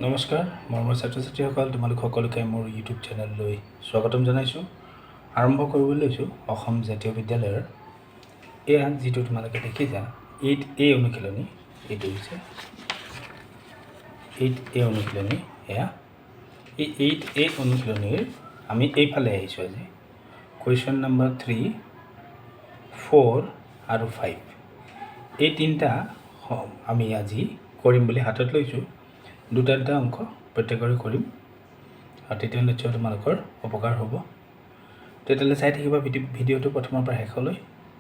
নমস্কাৰ মৰমৰ ছাত্ৰ-ছাত্ৰীসকল তোমালোক সকলোকে মোৰ ইউটিউব চেনেললৈ স্বাগতম জনাইছোঁ। আৰম্ভ কৰিবলৈ লৈছোঁ অসম জাতীয় বিদ্যালয়ৰ এয়া যিটো তোমালোকে দেখিছা 8A অনুশীলনী। এইটো হৈছে 8A অনুশীলনী। এয়া এই 8A অনুশীলনীৰ আমি এইফালে আহিছোঁ আজি কুৱেশ্যন নম্বৰ 3, 4 আৰু 5 এই তিনিটা আমি আজি কৰিম বুলি হাতত লৈছোঁ। দুটা অংক প্ৰত্যেকৰে কৰিম আৰু তেতিয়া নিশ্চয় তোমালোকৰ উপকাৰ হ'ব। তেতিয়াহ'লে চাই থাকিবা ভিডিঅ'টো প্ৰথমৰ পৰা শেষলৈ।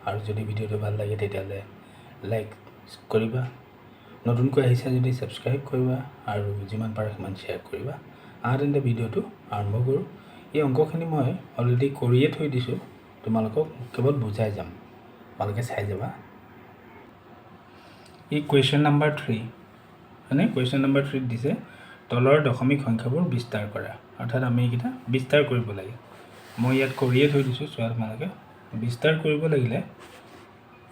আৰু যদি ভিডিঅ'টো ভাল লাগে তেতিয়াহ'লে লাইক কৰিবা, নতুনকৈ আহিছা যদি ছাবস্ক্ৰাইব কৰিবা আৰু যিমান পাৰা সিমান শ্বেয়াৰ কৰিবা। তেন্তে ভিডিঅ'টো আৰম্ভ কৰোঁ। এই অংকখিনি মই অলৰেডি কৰিয়ে থৈ দিছোঁ, তোমালোকক কেৱল বুজাই যাম, তোমালোকে চাই যাবা। এই কুৱেশ্যন নম্বৰ 3 মানে কুৱেশ্যন নম্বৰ 3 দিছে তলৰ দশমিক সংখ্যাবোৰ বিস্তাৰ কৰা। অৰ্থাৎ আমি এইকেইটা বিস্তাৰ কৰিব লাগে। মই ইয়াত কৰিয়ে থৈ দিছোঁ, চোৱা তোমালোকে। বিস্তাৰ কৰিব লাগিলে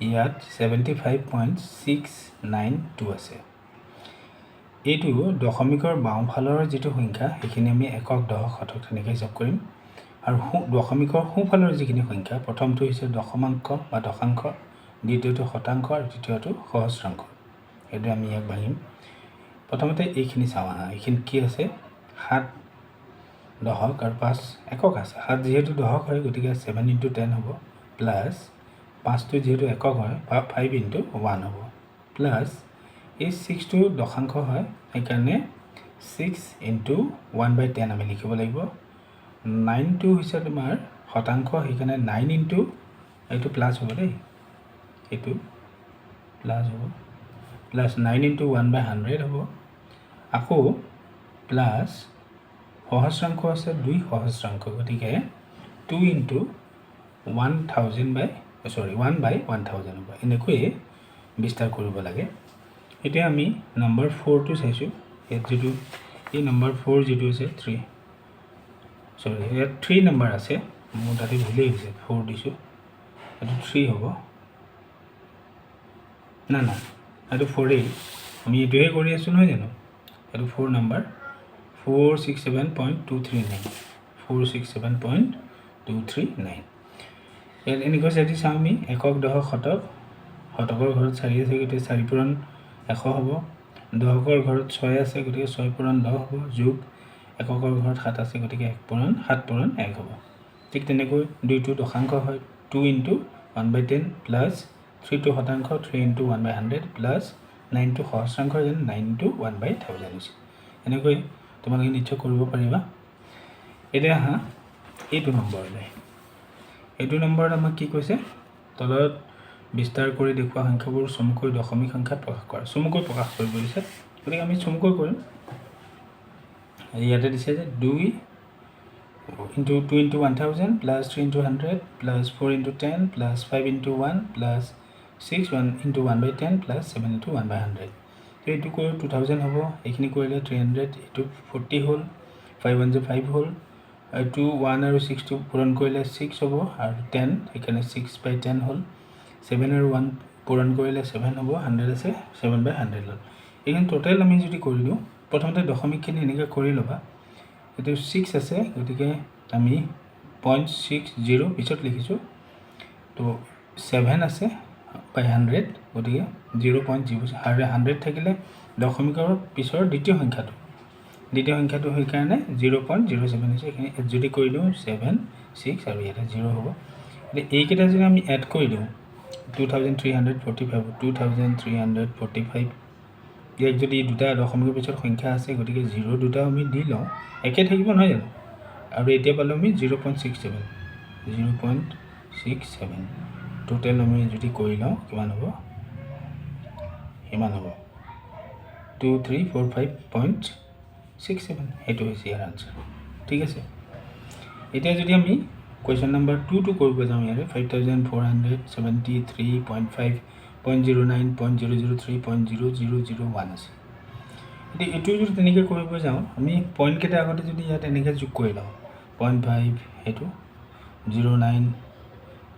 ইয়াত 75.692 আছে। এইটো দশমিকৰ বাওঁফালৰ যিটো সংখ্যা সেইখিনি আমি একক, দশক, শতক তেনেকৈ হিচাপ কৰিম। আৰু দশমিকৰ সোঁফালৰ যিখিনি সংখ্যা, প্ৰথমটো হৈছে দশমাংশ বা দশাংশ, দ্বিতীয়টো শতাংশ আৰু তৃতীয়টো সহস্ৰাংশ। সেইটো আমি ইয়াক ভাঙিম। প্ৰথমতে এইখিনি চাওঁ আহা। এইখিনি কি আছে? 7 দশক আৰু 5 একক আছে। 7 যিহেতু দশক হয় গতিকে 7 × 10 হ'ব, প্লাছ 5টো যিহেতু একক হয় 5 × 1 হ'ব, প্লাছ এই 6টো দশাংশ হয় সেইকাৰণে 6 × 1/10 আমি লিখিব লাগিব। 9টো হৈছে তোমাৰ শতাংশ সেইকাৰণে 9 × এইটো প্লাছ হ'ব দেই, এইটো প্লাছ হ'ব, প্লাছ 9 × 1/100 হ'ব। আকৌ প্লাছ সহস্ৰাংশ আছে 2 সহস্ৰাংশ গতিকে 2 × 1/1000 হ'ব। এনেকৈয়ে বিস্তাৰ কৰিব লাগে। এতিয়া আমি নম্বৰ 4টো চাইছোঁ। ইয়াত যিটো এই নম্বৰ 4 যিটো আছে ইয়াত 3 নম্বৰ আছে, মোৰ তাতে ভুলেই হৈছে 4 দিছোঁ, এইটো 3 হ'ব। না এইটো 4এই, আমি এইটোহে কৰি আছোঁ নহয় জানো। এইটো 4 নম্বৰ 467.239 467.239। ইয়াত এনেকৈ যদি চাওঁ আমি একক, দশক, শতক, শতকৰ ঘৰত 4 আছে গতিকে 4 পূৰণ 100 হ'ব। দশকৰ ঘৰত 6 আছে গতিকে 6 পূৰণ 10 হ'ব, যোগ এককৰ ঘৰত 7 আছে গতিকে 7 পূৰণ 1 হ'ব। ঠিক তেনেকৈ 2টো দশাংশ হয় 2 × 1/10 প্লাছ 3টো শতাংশ 3 × 1/100 প্লাছ 9টো সহস্ৰাংশ 9 × 1/1000 হৈছে। এনেকৈ তোমালোকে নিশ্চয় কৰিব পাৰিবা। এতিয়া আহা এইটো নম্বৰলৈ। এইটো নম্বৰত আমাক কি কৈছে? তলত বিস্তাৰ কৰি দেখুওৱা সংখ্যাবোৰ চমুকৈ দশমিক সংখ্যাত প্ৰকাশ কৰা। চমুকৈ প্ৰকাশ কৰিব দিছে গতিকে আমি চমুকৈ কৰিম। ইয়াতে দিছে যে 2 × 2 × 1000 plus 3 × 100 plus 4 × 10 plus 5 × 1 plus 6 × 1/10 plus 7 × 1/100। এইটো কৰি 2000 হ'ব, এইখিনি কৰিলে 300, এইটো 40 হ'ল, 5 × 1 = 5 হ'ল, এইটো 1 আৰু 6টো পূৰণ কৰিলে 6 হ'ব আৰু 10 সেইকাৰণে 6/10 হ'ল, 7 আৰু 1 পূৰণ কৰিলে 7 হ'ব, 100 আছে 7/100 হ'ল। এইখিনি টোটেল আমি যদি কৰি দিওঁ, প্ৰথমতে দশমিকখিনি এনেকৈ কৰি ল'বা। এইটো 6 আছে গতিকে আমি 0.60 পিছত লিখিছোঁ, তো 7 আছে by 100 গতিকে 0.0 থাকিলে দশমিকৰ পিছৰ দ্বিতীয় সংখ্যাটো সেইকাৰণে 0.07 হৈছে। এইখিনি যদি কৰি দিওঁ 7, 6 আৰু ইয়াতে 0 হ'ব। এতিয়া এইকেইটা যদি আমি এড কৰি দিওঁ 2345 2345, ইয়াক যদি দুটা দশমিকৰ পিছত সংখ্যা আছে গতিকে 0 দুটা আমি দি লওঁ, একে থাকিব নহয় জানো। আৰু এতিয়া পালোঁ আমি 0.67 টোটেল আমি যদি কৰি লওঁ কিমান হ'ব? সিমান হ'ব 2345.67। সেইটো হৈছে ইয়াৰ আনচাৰ। ঠিক আছে। এতিয়া যদি আমি কুৱেশ্যন নম্বৰ 2টো কৰিব যাওঁ, ইয়াৰে 5473.5.09.003.001 আছে। এতিয়া এইটো যদি তেনেকৈ কৰিব যাওঁ, আমি পইণ্টকেইটা আগতে যদি ইয়াত এনেকৈ যোগ কৰি লওঁ 0.5 সেইটো 09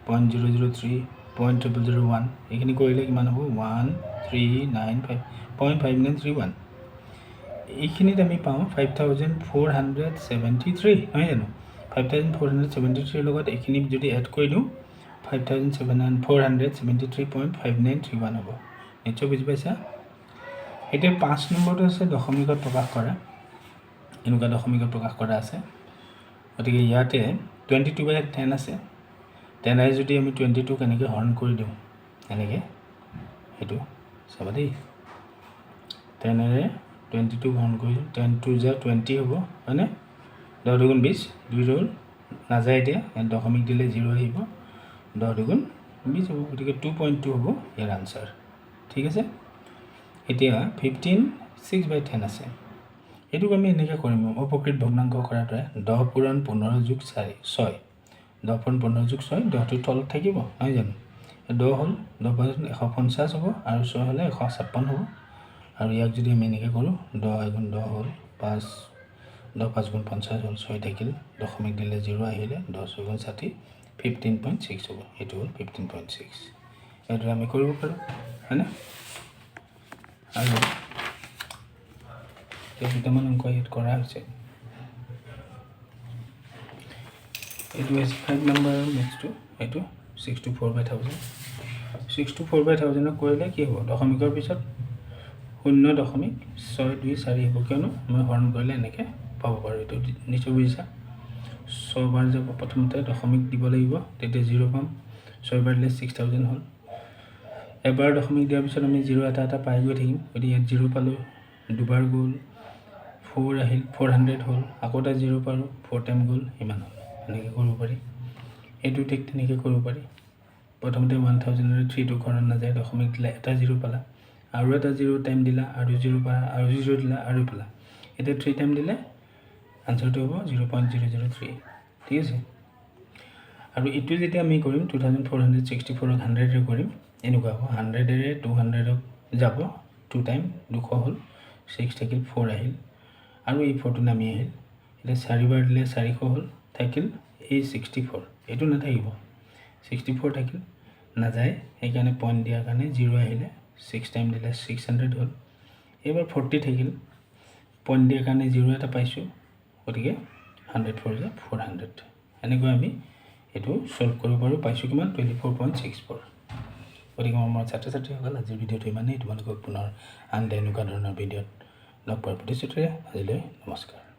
0.003 0.001 এইখিনি কৰিলে কিমান হ'ব? 1395.5931। এইখিনিত আমি পাওঁ 5473 নহয় জানো 5473 লগত এইখিনি যদি এড কৰি দিওঁ 5473.5931 হ'ব নিশ্চয় বুজি পাইছা এতিয়া 5 নম্বৰটো আছে দশমিকত প্ৰকাশ কৰা এনেকুৱা দশমিকত প্ৰকাশ কৰা আছে গতিকে ইয়াতে 22/10 আছে 10 যদি আমি 22 কেনেকৈ হৰণ কৰি দিওঁ এনেকৈ সেইটো চাবা দেই 10 22 হৰণ কৰি 10 2 * 20 হ'ব হয়নে 10 × 20 2 ৰ'ল নাযায় এতিয়া দশমিক দিলে 0 আহিব 10 × 20 হ'ব গতিকে 2.2 হ'ব ইয়াৰ আনসাৰ ঠিক আছে এতিয়া 15/6/10 আছে এইটোক আমি এনেকৈ কৰিম অপকৃত ভগ্নাংশ কৰাৰ দৰে 10 * 15 + 4 6 10 * 15 + 6 10টো তলত থাকিব নহয় জানো 10 হ'ল 10 * 150 হ'ব আৰু 6 হ'লে 156 হ'ব আৰু ইয়াক যদি আমি এনেকৈ কৰোঁ 10 × 10 হ'ল 5 10 5 × 50 হ'ল 6 থাকিল দশমিক দিলে 0 আহিলে 10 × 60 15.6 হ'ব এইটো হ'ল 15.6 এইটো আমি কৰিব পাৰোঁ হয়নে আৰু দুটামান অংক ইয়াত কৰা হৈছে এইটো হৈছে 5 নম্বৰ নেক্সটটো এইটো 64/1000 64/1000 কৰিলে কি হ'ব দশমিকৰ পিছত 0.624 হ'ব কিয়নো মই হৰণ কৰিলে এনেকৈ পাব পাৰোঁ এইটো নিশ্চয় বুজিছা 6 বাৰ যাব প্ৰথমতে দশমিক দিব লাগিব তেতিয়া 0 পাম 6 বাৰ দিলে 6000 হ'ল এবাৰ দশমিক দিয়াৰ পিছত আমি 0 এটা পাই গৈ থাকিম গতিকে ইয়াত 0 পালোঁ দুবাৰ গ'ল 4 আহিল 400 হ'ল আকৌ এটা 0 পালোঁ 4 টাইম গ'ল ইমান হ'ল এনেকৈ কৰিব পাৰি এইটো ঠিক তেনেকৈ কৰিব পাৰি প্ৰথমতে 1000 3টো ঘৰত নাযায় দশমিক দিলে এটা 0 পালা আৰু এটা 0 টাইম দিলা আৰু 0 পালা আৰু 0 দিলা আৰু পালা এতিয়া 3 টাইম দিলে আনসাৰটো হ'ব 0.003 ঠিক আছে আৰু এইটো যেতিয়া আমি কৰিম 2464ক 100 কৰিম এনেকুৱা হ'ব 100 200ক যাব 2 টাইম 200 হ'ল 6 থাকিল 4 আহিল আৰু এই 4টো নামি আহিল এতিয়া 4 বাৰ দিলে 400 হ'ল থাকিল এই 64 এইটো নাথাকিব 64 থাকিল নাযায় সেইকাৰণে পইণ্ট দিয়াৰ কাৰণে 0 আহিলে 6 টাইম দিলে 600 হ'ল এবাৰ 40 থাকিল পইণ্ট দিয়াৰ কাৰণে 0 এটা পাইছোঁ গতিকে 100 4 = 400 এনেকৈ আমি এইটো সলভ কৰিব পাৰোঁ পাইছোঁ কিমান 24.64 গতিকে মোৰ ছাত্ৰ ছাত্ৰীসকল আজিৰ ভিডিঅ'টো ইমানেই তোমালোকক পুনৰ আন এনেকুৱা ধৰণৰ ভিডিঅ'ত লগ পোৱাৰ প্ৰতিশ্ৰুতিৰে আজিলৈ নমস্কাৰ